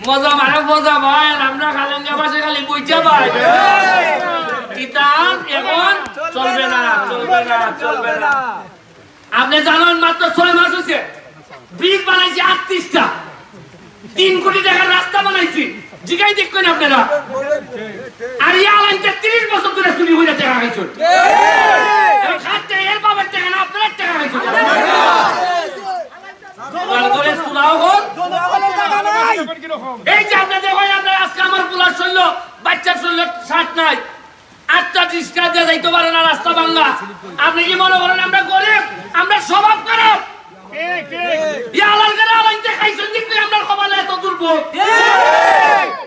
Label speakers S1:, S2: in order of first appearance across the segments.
S1: মজা মানে মজা ভাই আমরা খালেঙ্গা পাশে খালি বুঝা ভাই কিতাব এখন চলবে না চলবে না চলবে না আপনি জানেন মাত্র 6 মাস হয়েছে ব্রিজ বানাইছি 38টা 3 কোটি টাকার রাস্তা বানাইছি জিগাই দেখবেন আপনারা আর ইয়ালাইতে 30 বছর ধরে চুরি হইয়া টাকা খাইছো এখন খাতে এর বাবার টাকা না আপনার টাকা খাইছো করে সুরাও হল এই যে আপনাদের ভাই আপনারা আজকে আমার পুলার শৈল বাচ্চার শৈল শার্ট নাই 8টা রিস্কা দিয়ে যাইতে পারে না রাস্তা ভাঙা আপনি কি মনে করেন আমরা গরিব আমরা স্বভাব খারাপ ইয়ালার করে আলাইতে খাইছেন দেখি আমরা কপালে এত দুর্ভোগ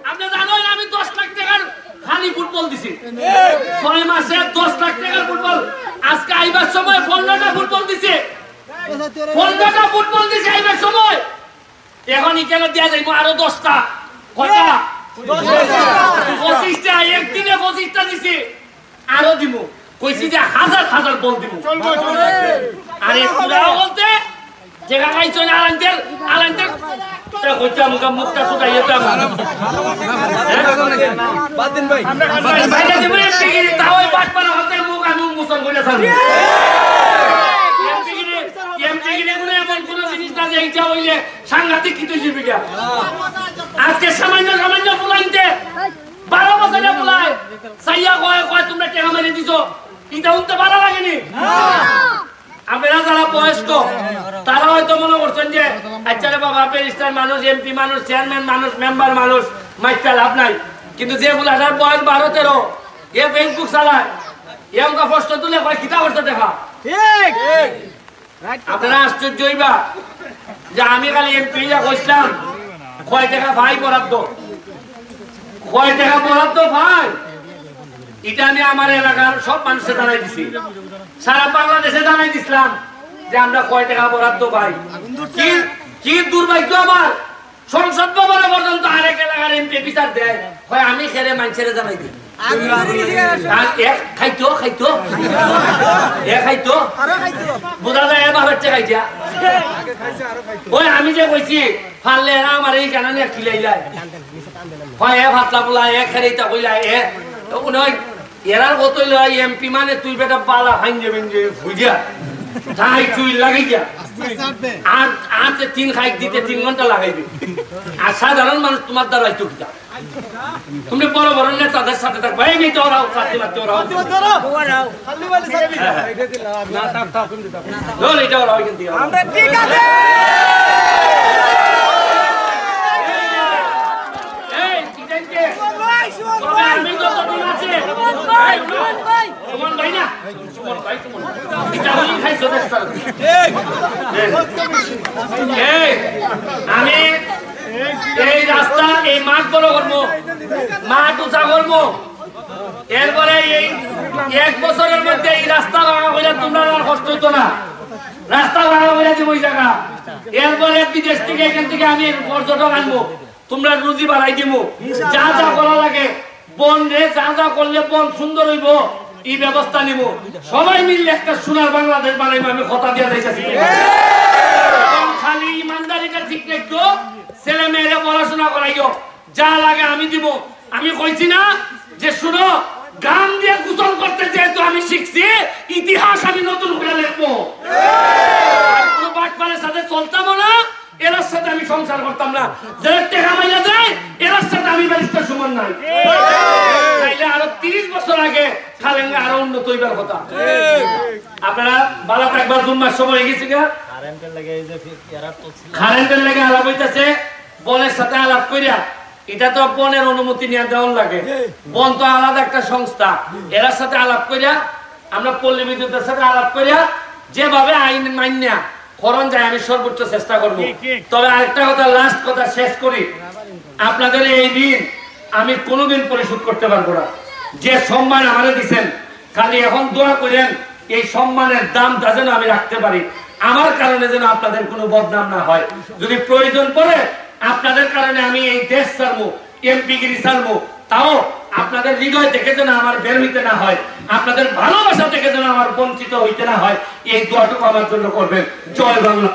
S1: আপনি জানেন আমি 10 লাখ টাকার খালি ফুটবল দিছি 6 মাসে 10 লাখ টাকার ফুটবল আজকে আইবার সময় 15টা ফুটবল দিছে 15টা ফুটবল দিছে আইবার সময় এখন কেন দেয়া যাইবো আরো 10টা কয়টা 25টা একদিনে 25টা দিছি আরো দিব কইছি যে হাজার হাজার বল দিব আরে সুরাও বলতে জায়গা খাইছো না আলান্তের তা কইতা মুখটা শুকাইয়া তো বাদ দিন ভাই ভাইটা দিবরে টিকি তাও বাট পারা হতে মুখ আমি মুসল কইরা ছাড়ি এমপিগিরে গুলো এমন কোন জিনিস না যে এইটা হইলে সাংঘাতিক কিছু জীবিকা আজকে সামান্য ফুলাইতে 12 বছরের ফুলাই সাইয়া কয় তোমরা টাকা মেরে দিছো এটা উনতে ভালো লাগেনি আপনারা যারা বয়স্ক তারা হয়তো মনে করছেন যে আচ্ছা রে বাবা ব্যারিস্টার মানুষ এমপি মানুষ চেয়ারম্যান মানুষ মেম্বার মানুষ মাইটা লাভ নাই কিন্তু যে বুলাটার বয়স 12-13 এ ফেসবুক চালায় এমকা প্রশ্ন তুলে কয় কিতা করতে দেখা ঠিক আপনারা আশ্চর্য হইবা যে আমি খালি এমপি কইছিলাম কয় টাকা ভাই বরাদ্দ ভাই এটা আমি আমার এলাকার সব মানুষের জানাই দিছি সারা বাংলাদেশে জানাই দিছিলাম যে আমরা কয় টাকা বরাদ্দ পাই কি দুর্ভাগ্য আমার সংসদ ভবনে পর্যন্ত আরেক এলাকার এমপি বিচার দেয় হয় আমি খেরে মানুষের জানাই দিই খাইতো বুঝা যায় এবার খাইছা ওই আমি যে কইছি ফাললে আমার এই কেন খিলাইলাই হয় এ ভাতলা পোলা এ খেরেইতা কইলাই এ এরার কতই এমপি মানে তুই বেটা পালা খাইন যাবেন যে ভুজিয়া তাই তুই লাগাই যা আর 3 খাইক দিতে 3 ঘন্টা লাগাইবি আর সাধারণ মানুষ তোমার দ্বারা হয়তো কিটা তুমি বড় বড় নেতাদের সাথে থাকবে এই মেয়ে ওরাও সাথে মারতে ওরাও না থাক তুমি এটা ওরাও কিন্তু আমরা ঠিক আছে এই চিকেনকে আমি তো তুমি আছে ভাই সুমন ভাই না সুমন এটা আমি খাইছো দেখছ ঠিক আমি এই রাস্তা এই মাঠ বড় করবো মাঠ উঁচা করবো এরপরে এই 1 বছরের মধ্যে এই রাস্তা ভাঙা হইলে তোমরা আর কষ্ট হইতো না রাস্তা ভাঙা হইলে দিব ওই জায়গা এরপরে বিদেশ থেকে এখান থেকে আমি পর্যটক আনবো তোমরা রুজি বাড়াই দিব যা যা করা লাগে বন রে যা করলে বন সুন্দর হইব এই ব্যবস্থা নিব সবাই মিলে একটা সোনার বাংলাদেশ বানাইবো আমি কথা দিয়ে যাইতেছি খালি ইমানদারিটা ঠিক রাখো ছেলে মেয়েরা পড়াশোনা করাইও যা লাগে আমি দিব আমি কইছি না যে শুনো গান দিয়ে গোসল করতে যেহেতু আমি শিখছি ইতিহাস আমি নতুন করে লিখবো কোনো বাটপারের সাথে চলতাম না এর সাথে আমি সংসার করতাম না যারা টাকা মাইনা দেয় এর সাথে আমি ব্যারিস্টার সমান নাই তাইলে আরো 30 বছর আগে খালেঙ্গা আরো উন্নত হইবার কথা আপনারা বালাটা একবার জুম্মার সময় গেছি গা কারেন্টের লেগে আলাপ হইতেছে বনের সাথে আলাপ করিয়া এটা তো বনের অনুমতি নিয়ে দেওয়ার লাগে বন তো আলাদা একটা সংস্থা এর সাথে আলাপ করিয়া আমরা পল্লী বিদ্যুতের সাথে আলাপ করিয়া যেভাবে আইন মান্যা করণ যায় আমি সর্বোচ্চ চেষ্টা করব তবে আরেকটা কথা লাস্ট কথা শেষ করি আপনাদের এই ঋণ আমি কোনোদিন পরিশোধ করতে পারবো না যে সম্মান আমারে দিবেন খালি এখন দোয়া করেন এই সম্মানের দামটা যেন আমি রাখতে পারি আমার কারণে যেন আপনাদের কোনো বদনাম না হয় যদি প্রয়োজন পড়ে আপনাদের কারণে আমি এই দেশ ছাড়বো এমপিগিরি ছাড়বো তাও আপনাদের হৃদয় থেকে যেন আমার বের হইতে না হয় আপনাদের ভালোবাসা থেকে যেন আমার বঞ্চিত হইতে না হয় এই দোয়াটুকু আমার জন্য করবেন জয় বাংলা